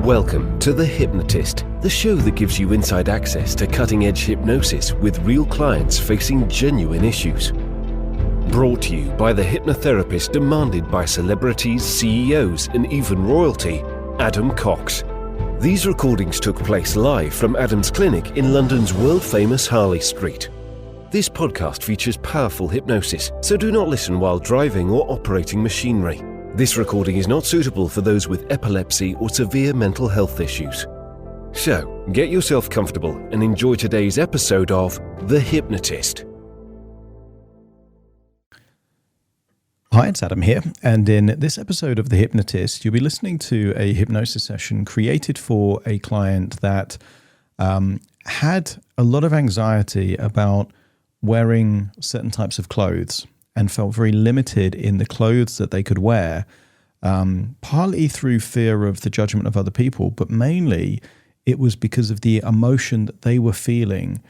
Welcome to The Hypnotist, the show that gives you inside access to cutting-edge hypnosis with real clients facing genuine issues. Brought to you by the hypnotherapist demanded by celebrities, CEOs, and even royalty, Adam Cox. These recordings took place live from Adam's clinic in London's world-famous Harley Street. This podcast features powerful hypnosis, so do not listen while driving or operating machinery. This recording is not suitable for those with epilepsy or severe mental health issues. So, get yourself comfortable and enjoy today's episode of The Hypnotist. Hi, it's Adam here, and in this episode of The Hypnotist, you'll be listening to a hypnosis session created for a client that had a lot of anxiety about wearing certain types of clothes and felt very limited in the clothes that they could wear, partly through fear of the judgment of other people, but mainly it was because of the emotion that they were feeling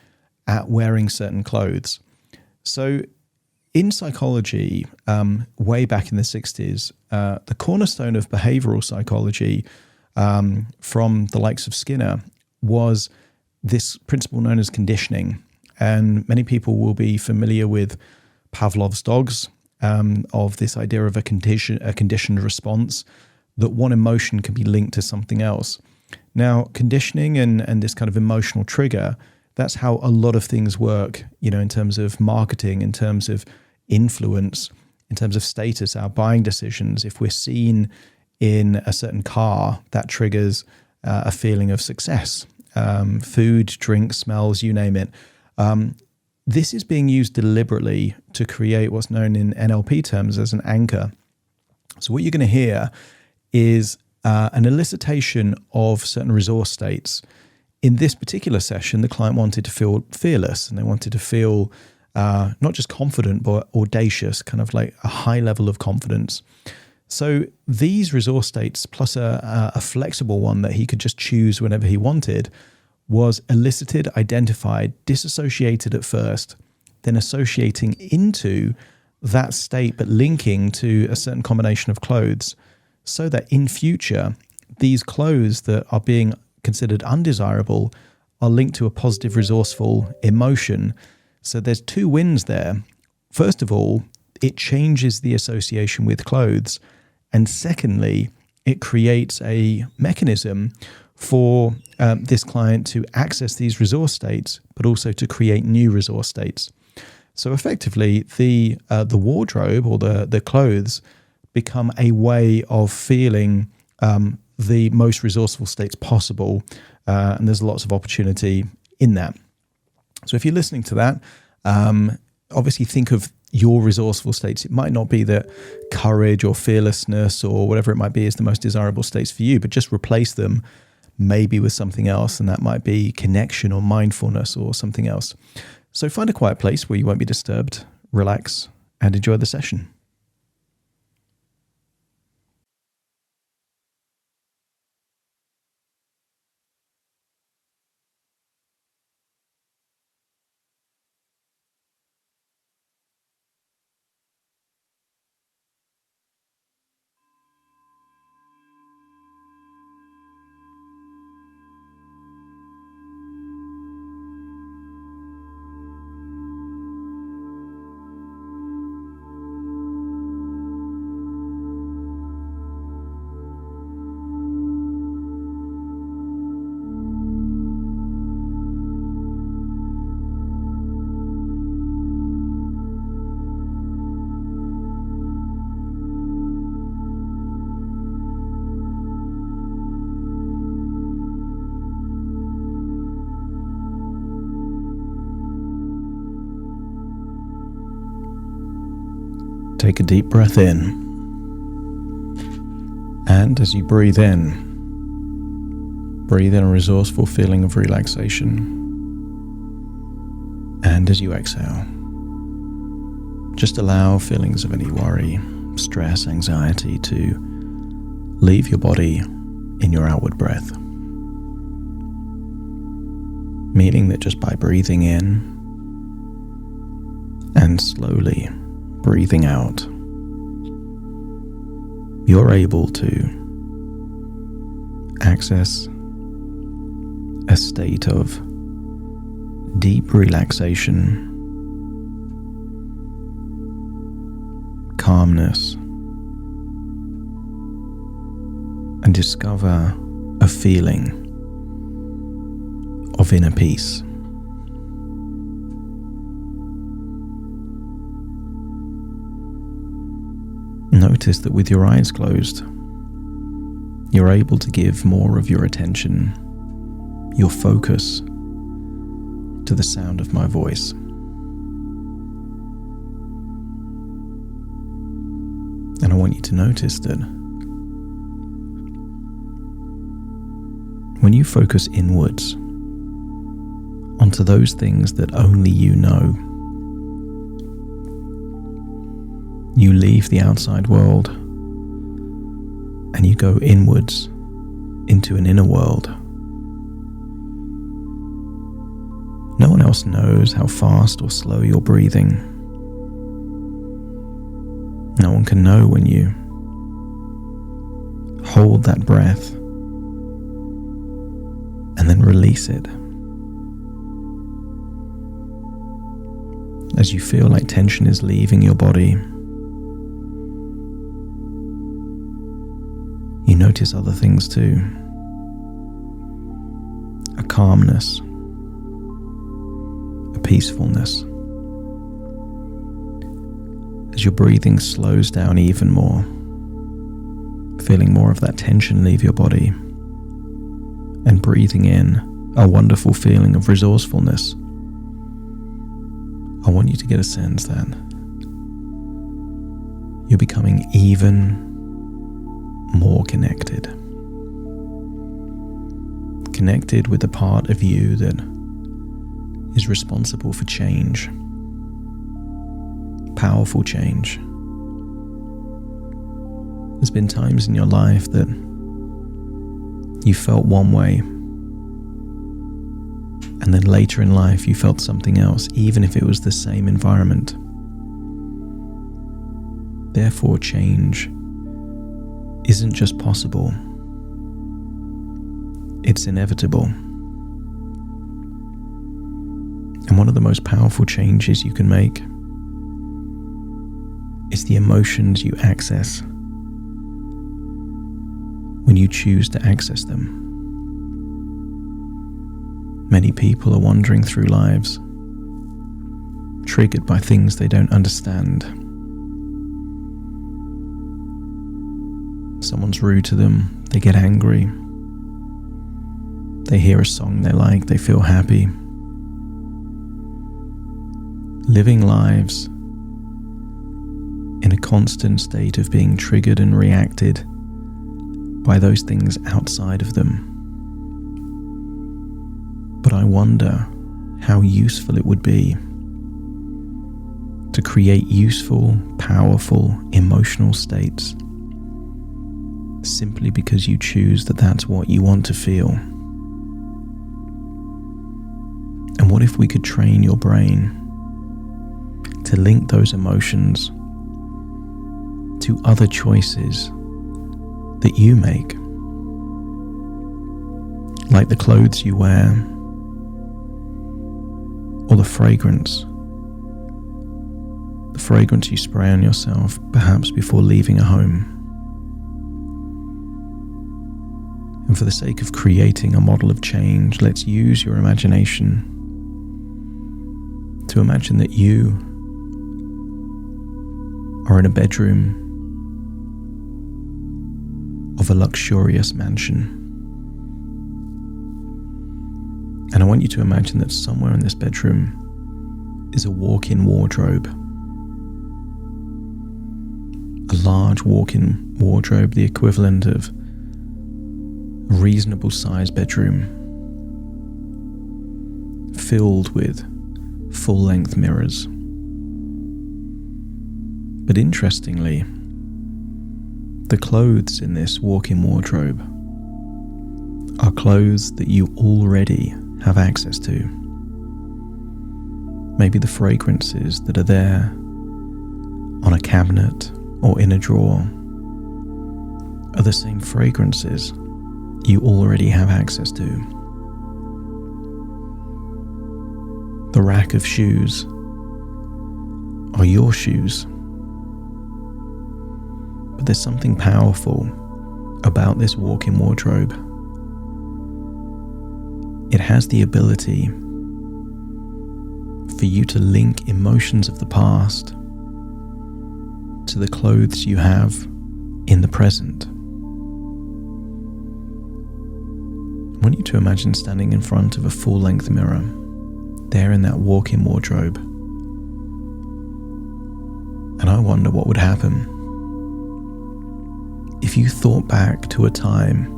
at wearing certain clothes. So in psychology, way back in the 60s, the cornerstone of behavioral psychology from the likes of Skinner was this principle known as conditioning. And many people will be familiar with Pavlov's dogs, of this idea of a conditioned response, that one emotion can be linked to something else. Now, conditioning and this kind of emotional trigger, that's how a lot of things work, in terms of marketing, in terms of influence, in terms of status, our buying decisions. If we're seen in a certain car, that triggers a feeling of success. Food, drink, smells, you name it. This is being used deliberately to create what's known in NLP terms as an anchor. So what you're going to hear is an elicitation of certain resource states. In this particular session, the client wanted to feel fearless, and they wanted to feel not just confident, but audacious, kind of like a high level of confidence. So these resource states, plus a flexible one that he could just choose whenever he wanted, was elicited, identified, disassociated at first, then associating into that state, but linking to a certain combination of clothes, so that in future, these clothes that are being considered undesirable are linked to a positive, resourceful emotion. So there's two wins there. First of all, it changes the association with clothes. And secondly, it creates a mechanism for this client to access these resource states, but also to create new resource states. So effectively, the wardrobe or the clothes become a way of feeling the most resourceful states possible, and there's lots of opportunity in that. So if you're listening to that, obviously think of your resourceful states. It might not be that courage or fearlessness or whatever it might be is the most desirable states for you, but just replace them maybe with something else, and that might be connection or mindfulness or something else. So find a quiet place where you won't be disturbed, relax, and enjoy the session. Take a deep breath in, and as you breathe in a resourceful feeling of relaxation. And as you exhale, just allow feelings of any worry, stress, anxiety to leave your body in your outward breath. Meaning that just by breathing in and slowly breathing out, you're able to access a state of deep relaxation, calmness, and discover a feeling of inner peace. Notice that with your eyes closed, you're able to give more of your attention, your focus, to the sound of my voice. And I want you to notice that when you focus inwards onto those things that only you know, you leave the outside world and you go inwards into an inner world. No one else knows how fast or slow you're breathing. No one can know when you hold that breath and then release it. As you feel like tension is leaving your body, you notice other things too. A calmness, a peacefulness. As your breathing slows down even more, feeling more of that tension leave your body, and breathing in a wonderful feeling of resourcefulness. I want you to get a sense that you're becoming even more connected. Connected with the part of you that is responsible for change. Powerful change. There's been times in your life that you felt one way, and then later in life you felt something else, even if it was the same environment. Therefore, change isn't just possible, it's inevitable. And one of the most powerful changes you can make is the emotions you access when you choose to access them. Many people are wandering through lives, triggered by things they don't understand. Someone's rude to them, they get angry. They hear a song they like, they feel happy. Living lives in a constant state of being triggered and reacted by those things outside of them. But I wonder how useful it would be to create useful, powerful, emotional states simply because you choose that that's what you want to feel. And what if we could train your brain to link those emotions to other choices that you make, like the clothes you wear, or the fragrance you spray on yourself, perhaps before leaving a home. And for the sake of creating a model of change, let's use your imagination to imagine that you are in a bedroom of a luxurious mansion. And I want you to imagine that somewhere in this bedroom is a walk-in wardrobe. A large walk-in wardrobe, the equivalent of a reasonable sized bedroom, filled with full-length mirrors. But interestingly, the clothes in this walk-in wardrobe are clothes that you already have access to. Maybe the fragrances that are there on a cabinet or in a drawer are the same fragrances you already have access to. The rack of shoes are your shoes. But there's something powerful about this walk-in wardrobe. It has the ability for you to link emotions of the past to the clothes you have in the present. I want you to imagine standing in front of a full-length mirror, there in that walk-in wardrobe. And I wonder what would happen if you thought back to a time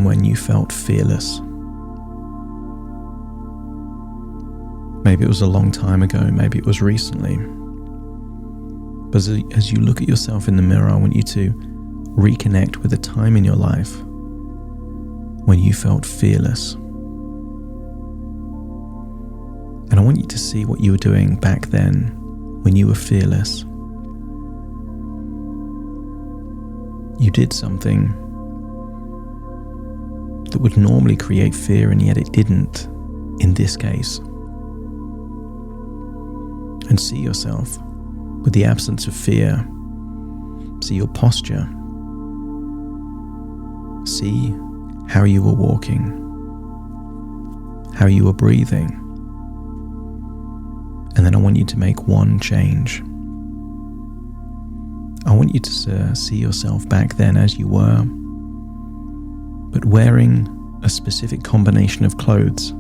when you felt fearless. Maybe it was a long time ago, maybe it was recently. But as you look at yourself in the mirror, I want you to reconnect with a time in your life when you felt fearless. And I want you to see what you were doing back then when you were fearless. You did something that would normally create fear, and yet it didn't in this case. And see yourself with the absence of fear. See your posture. See how you were walking, how you were breathing. And then I want you to make one change. I want you to see yourself back then as you were, but wearing a specific combination of clothes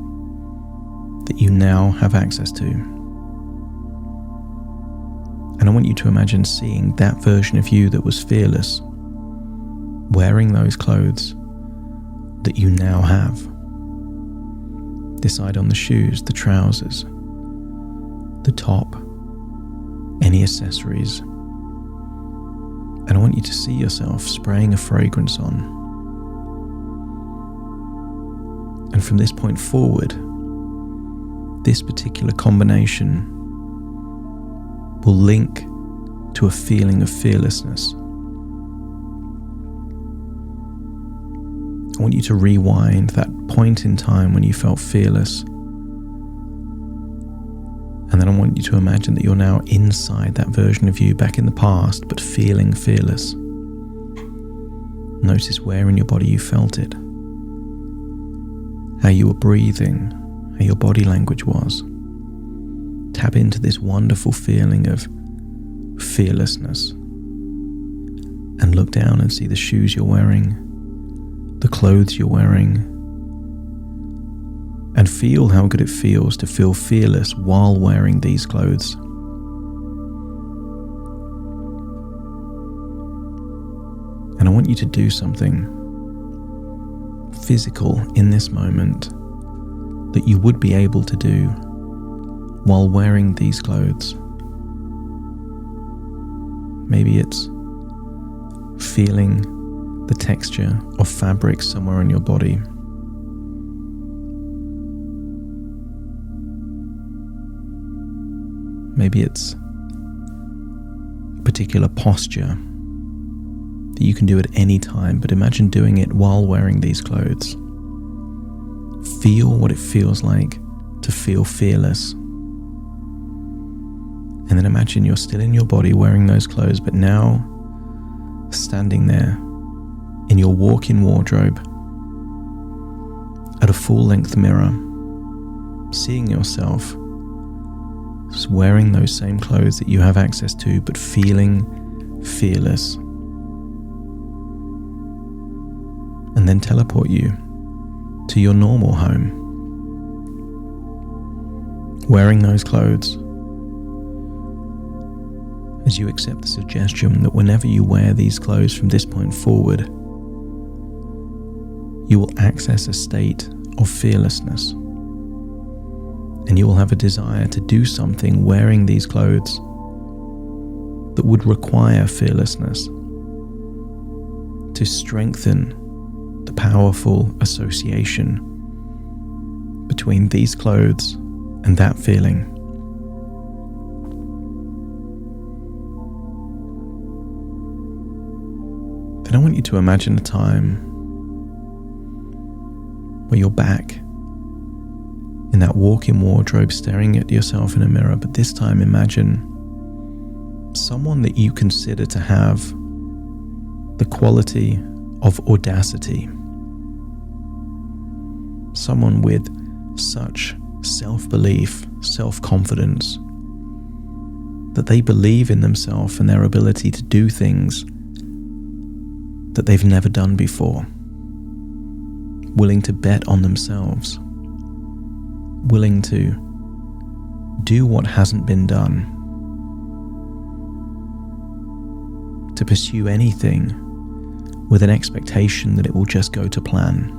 that you now have access to. And I want you to imagine seeing that version of you that was fearless, wearing those clothes that you now have. Decide on the shoes, the trousers, the top, any accessories. And I want you to see yourself spraying a fragrance on. And from this point forward, this particular combination will link to a feeling of fearlessness. I want you to rewind that point in time when you felt fearless. And then I want you to imagine that you're now inside that version of you back in the past, but feeling fearless. Notice where in your body you felt it, how you were breathing, how your body language was. Tap into this wonderful feeling of fearlessness and look down and see the shoes you're wearing, the clothes you're wearing, and feel how good it feels to feel fearless while wearing these clothes. And I want you to do something physical in this moment that you would be able to do while wearing these clothes. Maybe it's feeling the texture of fabric somewhere on your body. Maybe it's a particular posture that you can do at any time, but imagine doing it while wearing these clothes. Feel what it feels like to feel fearless. And then imagine you're still in your body wearing those clothes, but now standing there in your walk-in wardrobe at a full-length mirror, seeing yourself wearing those same clothes that you have access to, but feeling fearless. And then teleport you to your normal home, wearing those clothes, as you accept the suggestion that whenever you wear these clothes from this point forward, you will access a state of fearlessness, and you will have a desire to do something wearing these clothes that would require fearlessness, to strengthen the powerful association between these clothes and that feeling. Then Then I want you to imagine a time where you're back in that walk-in wardrobe staring at yourself in a mirror, but this time imagine someone that you consider to have the quality of audacity. Someone with such self-belief, self-confidence, that they believe in themselves and their ability to do things that they've never done before. Willing to bet on themselves. Willing to do what hasn't been done. To pursue anything with an expectation that it will just go to plan.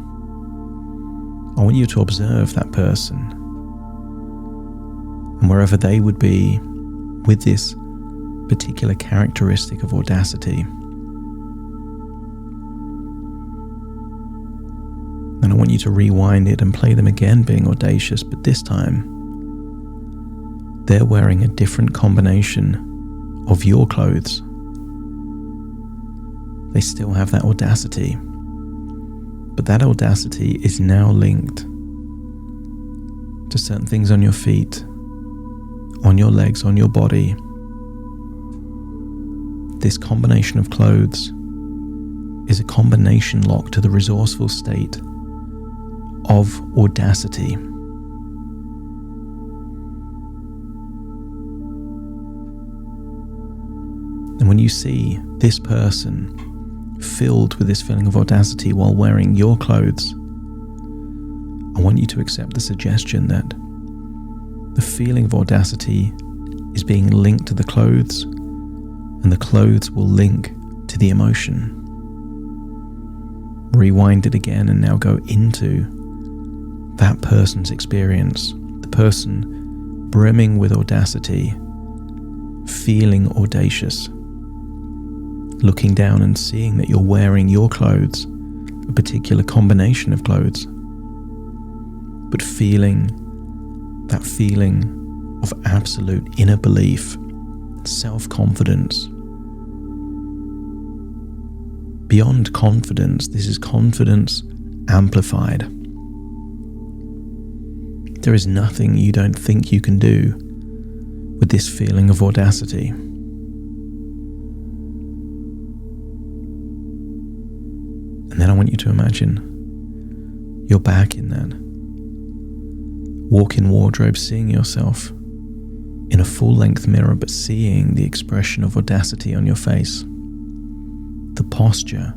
I want you to observe that person, and wherever they would be with this particular characteristic of audacity, then I want you to rewind it and play them again being audacious, but this time they're wearing a different combination of your clothes. They still have that audacity, but that audacity is now linked to certain things on your feet, on your legs, on your body. This combination of clothes is a combination lock to the resourceful state of audacity. And when you see this person filled with this feeling of audacity while wearing your clothes, I want you to accept the suggestion that the feeling of audacity is being linked to the clothes, and the clothes will link to the emotion. Rewind it again and now go into that person's experience, the person brimming with audacity, feeling audacious, looking down and seeing that you're wearing your clothes, a particular combination of clothes, but feeling that feeling of absolute inner belief, self-confidence. Beyond confidence, this is confidence amplified. There is nothing you don't think you can do with this feeling of audacity. And then I want you to imagine you're back in that walk-in wardrobe, seeing yourself in a full-length mirror, but seeing the expression of audacity on your face, the posture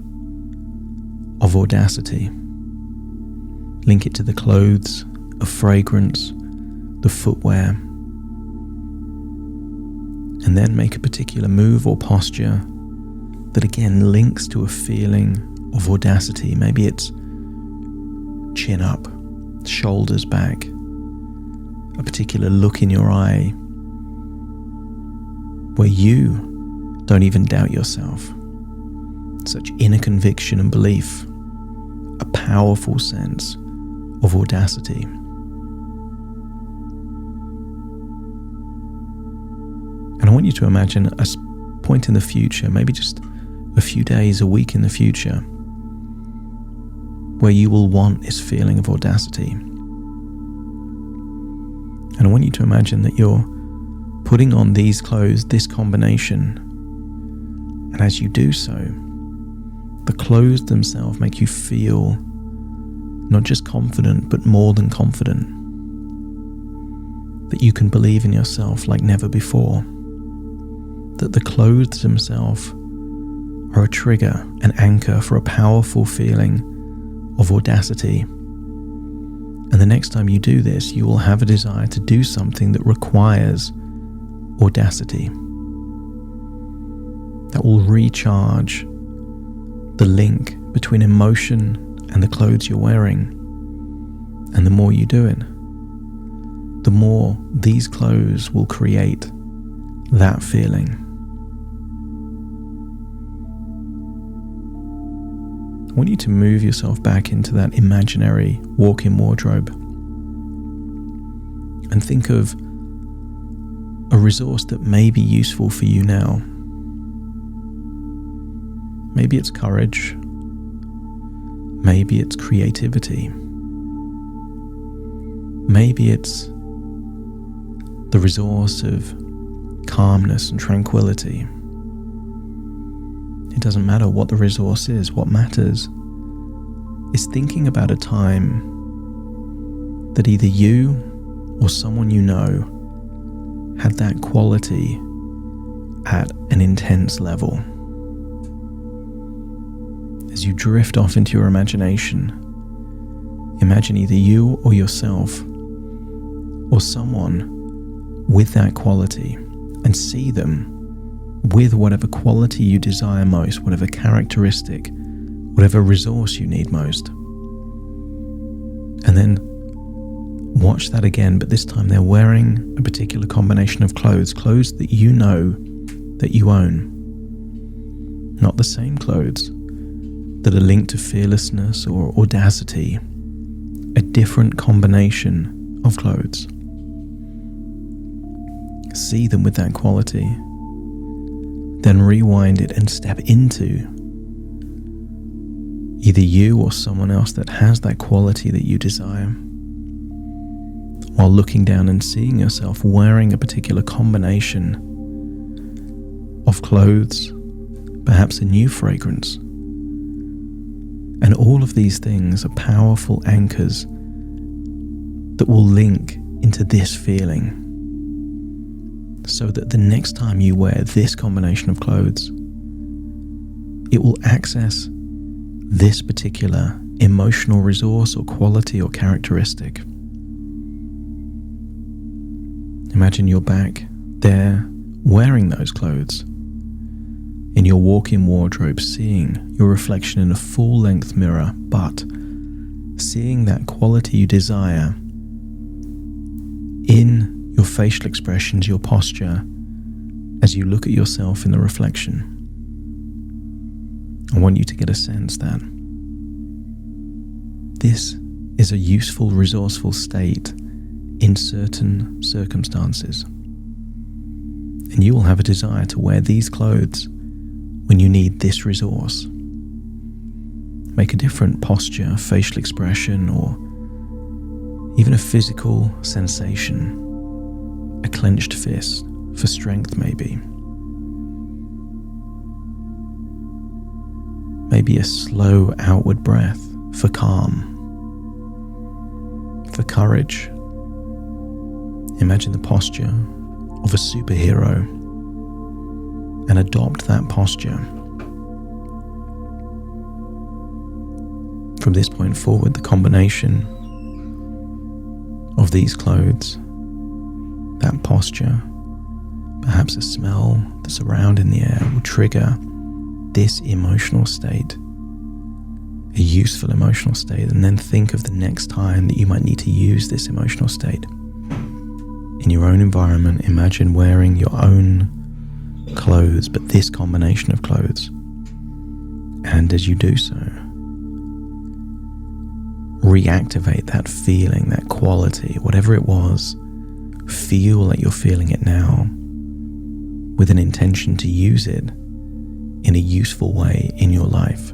of audacity. Link it to the clothes, a fragrance, the footwear, and then make a particular move or posture that again links to a feeling of audacity. Maybe it's chin up, shoulders back, a particular look in your eye where you don't even doubt yourself. Such inner conviction and belief, a powerful sense of audacity. And I want you to imagine a point in the future, maybe just a few days, a week in the future, where you will want this feeling of audacity. And I want you to imagine that you're putting on these clothes, this combination, and as you do so, the clothes themselves make you feel not just confident, but more than confident. That you can believe in yourself like never before. That the clothes themselves are a trigger, an anchor for a powerful feeling of audacity. And the next time you do this, you will have a desire to do something that requires audacity. That will recharge the link between emotion and the clothes you're wearing. And the more you do it, the more these clothes will create that feeling. I want you to move yourself back into that imaginary walk-in wardrobe and think of a resource that may be useful for you now. Maybe it's courage. Maybe it's creativity. Maybe it's the resource of calmness and tranquility. It doesn't matter what the resource is. What matters is thinking about a time that either you or someone you know had that quality at an intense level. As you drift off into your imagination, imagine either you or yourself or someone with that quality, and see them with whatever quality you desire most, whatever characteristic, whatever resource you need most. And then watch that again, but this time they're wearing a particular combination of clothes that you know that you own. Not the same clothes that are linked to fearlessness or audacity, a different combination of clothes. See them with that quality, then rewind it and step into either you or someone else that has that quality that you desire, while looking down and seeing yourself wearing a particular combination of clothes, perhaps a new fragrance. And all of these things are powerful anchors that will link into this feeling, so that the next time you wear this combination of clothes, it will access this particular emotional resource or quality or characteristic. Imagine you're back there wearing those clothes in your walk-in wardrobe, seeing your reflection in a full-length mirror, but seeing that quality you desire in your facial expressions, your posture, as you look at yourself in the reflection. I want you to get a sense that this is a useful, resourceful state in certain circumstances. And you will have a desire to wear these clothes when you need this resource. Make a different posture, facial expression, or even a physical sensation. A clenched fist for strength, maybe. Maybe a slow outward breath for calm, for courage. Imagine the posture of a superhero and adopt that posture. From this point forward, the combination of these clothes, that posture, perhaps a smell that's around in the air, will trigger this emotional state, a useful emotional state, and then think of the next time that you might need to use this emotional state. In your own environment, imagine wearing your own clothes, but this combination of clothes. And as you do so, reactivate that feeling, that quality, whatever it was. Feel like you're feeling it now, with an intention to use it in a useful way in your life.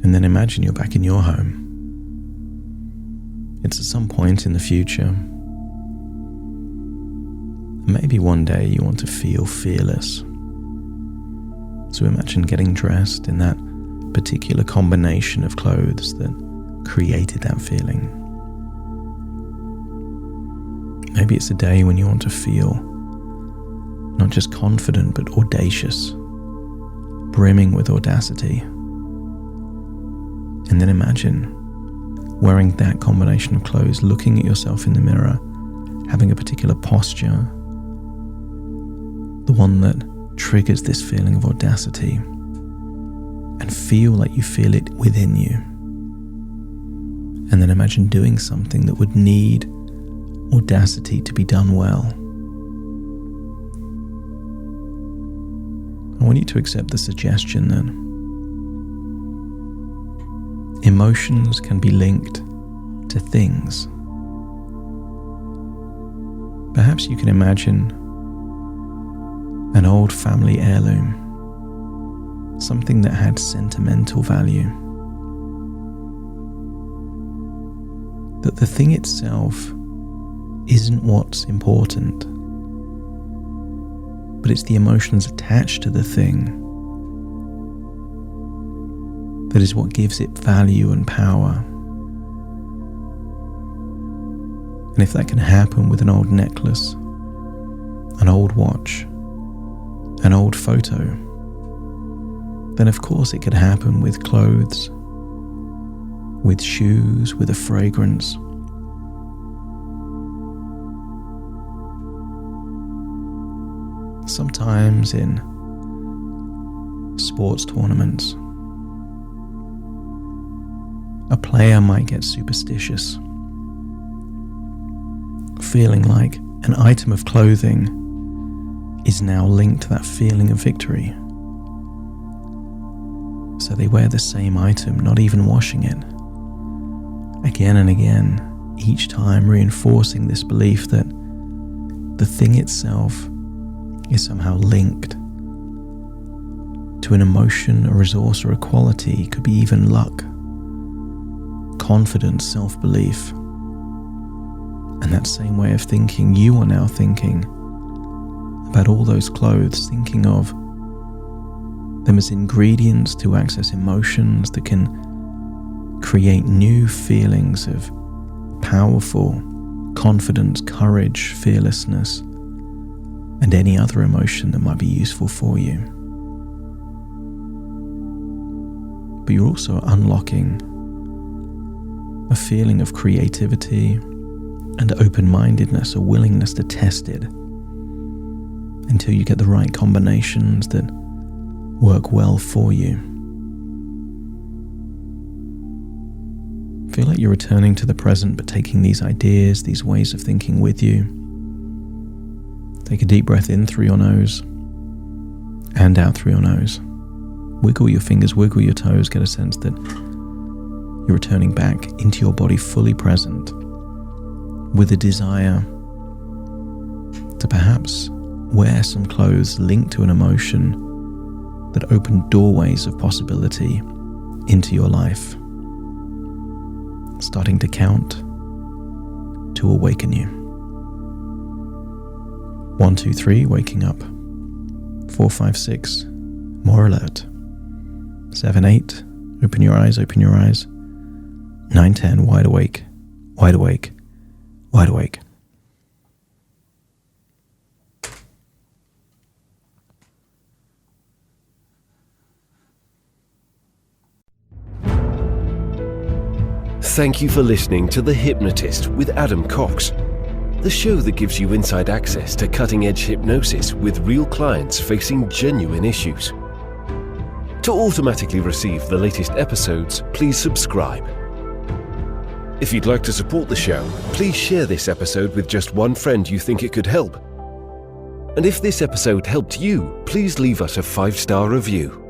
And then imagine you're back in your home. It's at some point in the future. Maybe one day you want to feel fearless. So imagine getting dressed in that particular combination of clothes that created that feeling. Maybe it's a day when you want to feel not just confident but audacious, brimming with audacity. And then imagine wearing that combination of clothes, looking at yourself in the mirror, having a particular posture, the one that triggers this feeling of audacity, and feel like you feel it within you. And then imagine doing something that would need audacity to be done well. I want you to accept the suggestion that emotions can be linked to things, Perhaps you can imagine an old family heirloom, something that had sentimental value. That the thing itself isn't what's important, but it's the emotions attached to the thing that is what gives it value and power. And if that can happen with an old necklace, an old watch, an old photo, then of course it could happen with clothes, with shoes, with a fragrance. Sometimes in sports tournaments, a player might get superstitious, feeling like an item of clothing is now linked to that feeling of victory. So they wear the same item, not even washing it, again and again, each time reinforcing this belief that the thing itself is somehow linked to an emotion, a resource, or a quality. It could be even luck, confidence, self-belief. And that same way of thinking, you are now thinking about all those clothes, thinking of them as ingredients to access emotions that can create new feelings of powerful confidence, courage, fearlessness, and any other emotion that might be useful for you. But you're also unlocking a feeling of creativity and open-mindedness, a willingness to test it until you get the right combinations that work well for you. Feel like you're returning to the present, but taking these ideas, these ways of thinking with you. Take a deep breath in through your nose and out through your nose. Wiggle your fingers, wiggle your toes, get a sense that you're returning back into your body fully present, with a desire to perhaps wear some clothes linked to an emotion that open doorways of possibility into your life, starting to count to awaken you. 1, 2, 3, waking up. 4, 5, 6, more alert. 7, 8, open your eyes, open your eyes. 9, 10, wide awake, wide awake, wide awake. Thank you for listening to The Hypnotist with Adam Cox, the show that gives you inside access to cutting-edge hypnosis with real clients facing genuine issues. To automatically receive the latest episodes, please subscribe. If you'd like to support the show, please share this episode with just one friend you think it could help. And if this episode helped you, please leave us a 5-star review.